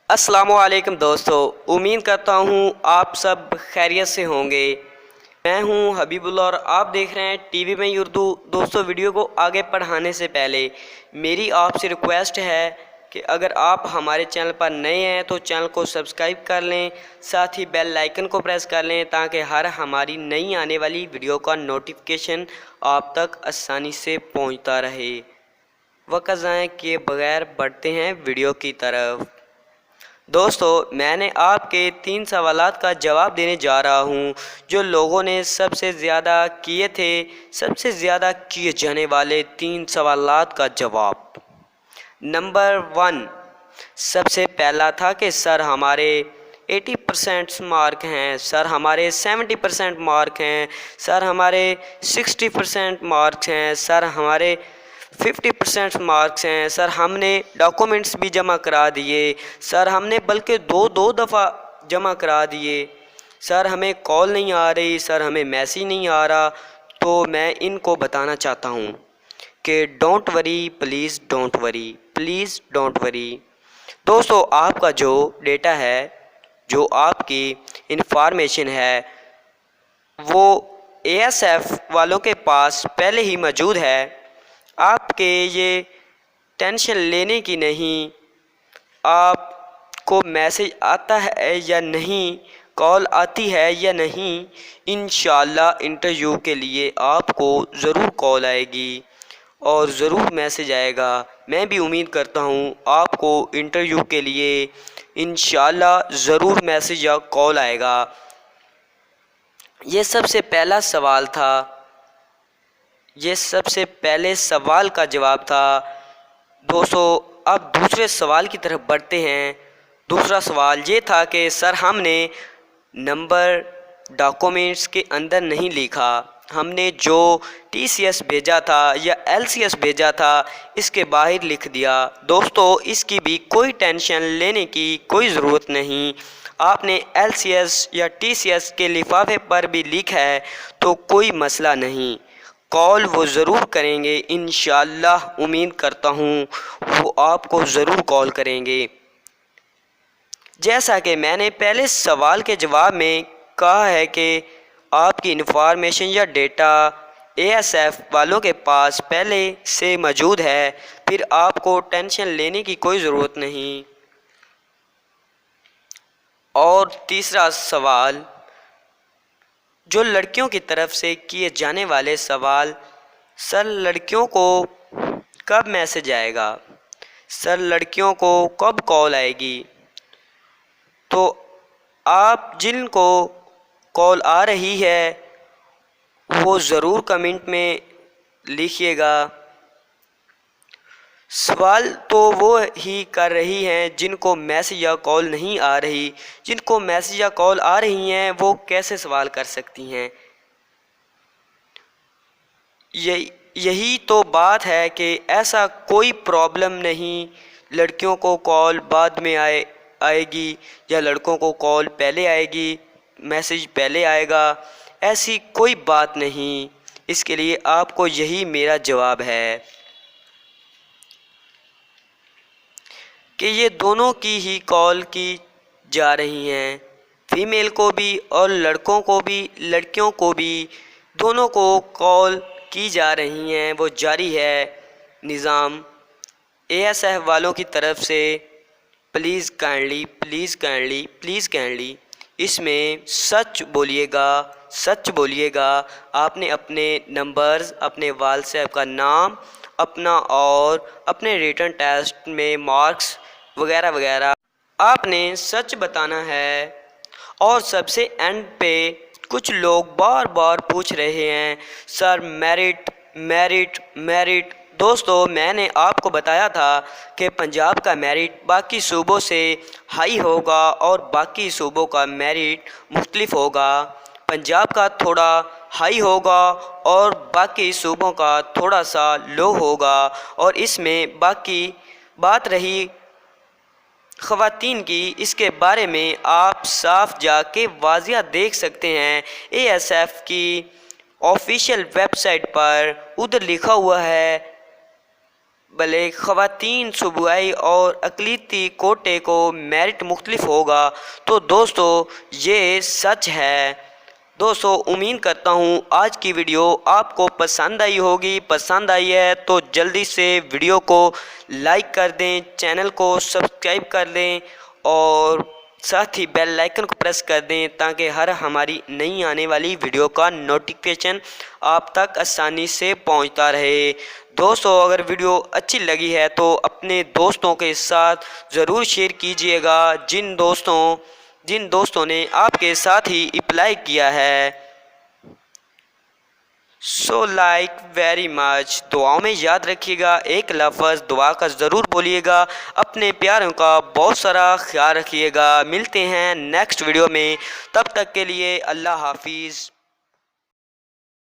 अस्सलामु अलैकुम दोस्तों, उम्मीद करता हूँ आप सब खैरियत से होंगे। मैं हूँ हबीबुल्लाह और आप देख रहे हैं टीवी में उर्दू। दोस्तों, वीडियो को आगे बढ़ाने से पहले मेरी आपसे रिक्वेस्ट है कि अगर आप हमारे चैनल पर नए हैं तो चैनल को सब्सक्राइब कर लें, साथ ही बेल आइकन को प्रेस कर लें ताकि हर हमारी नई आने वाली वीडियो का नोटिफिकेशन आप तक आसानी से पहुँचता रहे। वक्त ज़ाया किए बगैर बढ़ते हैं वीडियो की तरफ। दोस्तों, मैंने आपके 3 सवालात का जवाब देने जा रहा हूं जो लोगों ने सबसे ज़्यादा किए थे। सबसे ज़्यादा किए जाने वाले 3 सवालात का जवाब। नंबर 1 सबसे पहला था कि सर हमारे 80% मार्क हैं, सर हमारे 70% मार्क हैं, सर हमारे 60% मार्क्स हैं, सर हमारे 50% मार्क्स हैं, सर हमने डॉक्यूमेंट्स भी जमा करा दिए, सर हमने बल्कि दो दफ़ा जमा करा दिए, सर हमें कॉल नहीं आ रही, सर हमें मैसेज नहीं आ रहा। तो मैं इनको बताना चाहता हूँ कि don't worry, please don't worry, please don't worry. दोस्तों, आपका जो डेटा है, जो आपकी इंफॉर्मेशन है, वो ASF वालों के पास पहले ही मौजूद है। आपके ये टेंशन लेने की नहीं। आपको मैसेज आता है या नहीं, कॉल आती है या नहीं, इंशाल्लाह इंटरव्यू के लिए आपको ज़रूर कॉल आएगी और ज़रूर मैसेज आएगा। मैं भी उम्मीद करता हूँ आपको इंटरव्यू के लिए इंशाल्लाह ज़रूर मैसेज या कॉल आएगा। ये सबसे पहला सवाल था, ये सबसे पहले सवाल का जवाब था। दोस्तों, अब दूसरे सवाल की तरफ बढ़ते हैं। दूसरा सवाल ये था कि सर हमने नंबर डॉक्यूमेंट्स के अंदर नहीं लिखा, हमने जो TCS भेजा था या LCS भेजा था इसके बाहर लिख दिया। दोस्तों, इसकी भी कोई टेंशन लेने की कोई ज़रूरत नहीं। आपने LCS या TCS के लिफाफे पर भी लिखा है तो कोई मसला नहीं, कॉल वो ज़रूर करेंगे। इंशाल्लाह उम्मीद करता हूँ वो आपको ज़रूर कॉल करेंगे। जैसा कि मैंने पहले सवाल के जवाब में कहा है कि आपकी इंफॉर्मेशन या डेटा ASF वालों के पास पहले से मौजूद है, फिर आपको टेंशन लेने की कोई ज़रूरत नहीं। और तीसरा सवाल, जो लड़कियों की तरफ से किए जाने वाले सवाल, सर लड़कियों को कब मैसेज आएगा, सर लड़कियों को कब कॉल आएगी। तो आप जिनको कॉल आ रही है वो ज़रूर कमेंट में लिखिएगा। सवाल तो वो ही कर रही हैं जिनको मैसेज या कॉल नहीं आ रही। जिनको मैसेज या कॉल आ रही हैं वो कैसे सवाल कर सकती हैं। यही तो बात है कि ऐसा कोई प्रॉब्लम नहीं, लड़कियों को कॉल बाद में आएगी या लड़कों को कॉल पहले आएगी, मैसेज पहले आएगा, ऐसी कोई बात नहीं। इसके लिए आपको यही मेरा जवाब है कि ये दोनों की ही कॉल की जा रही हैं, फीमेल को भी और लड़कों को भी, लड़कियों को भी, दोनों को कॉल की जा रही हैं। वो जारी है निज़ाम ASF वालों की तरफ से। Please kindly, please kindly, please kindly इसमें सच बोलिएगा, सच बोलिएगा। आपने अपने नंबर्स, अपने वाल साहब का नाम, अपना और अपने रिटन टेस्ट में मार्क्स वगैरह वगैरह आपने सच बताना है। और सबसे एंड पे कुछ लोग बार बार पूछ रहे हैं सर मेरिट मेरिट मेरिट। दोस्तों, मैंने आपको बताया था कि पंजाब का मेरिट बाकी सूबों से हाई होगा और बाकी सूबों का मेरिट मुख्तलिफ होगा। पंजाब का थोड़ा हाई होगा और बाकी सूबों का थोड़ा सा लो होगा। और इसमें बाकी बात रही ख़वातीन की, इसके बारे में आप साफ जाके वाज़िया देख सकते हैं ASF की ऑफिशियल वेबसाइट पर। उधर लिखा हुआ है भले ख़वातीन सूबाई और अक़लीती कोटे को मेरिट मुख्तलिफ होगा, तो दोस्तों ये सच है। दोस्तों उम्मीद करता हूँ आज की वीडियो आपको पसंद आई होगी। पसंद आई है तो जल्दी से वीडियो को लाइक कर दें, चैनल को सब्सक्राइब कर दें और साथ ही बेल आइकन को प्रेस कर दें ताकि हर हमारी नई आने वाली वीडियो का नोटिफिकेशन आप तक आसानी से पहुंचता रहे। दोस्तों अगर वीडियो अच्छी लगी है तो अपने दोस्तों के साथ ज़रूर शेयर कीजिएगा, जिन दोस्तों ने आपके साथ ही अप्लाई किया है। So like very much. दुआओं में याद रखिएगा, एक लफ्ज़ दुआ का ज़रूर बोलिएगा। अपने प्यारों का बहुत सारा ख्याल रखिएगा। मिलते हैं नेक्स्ट वीडियो में, तब तक के लिए अल्लाह हाफिज़।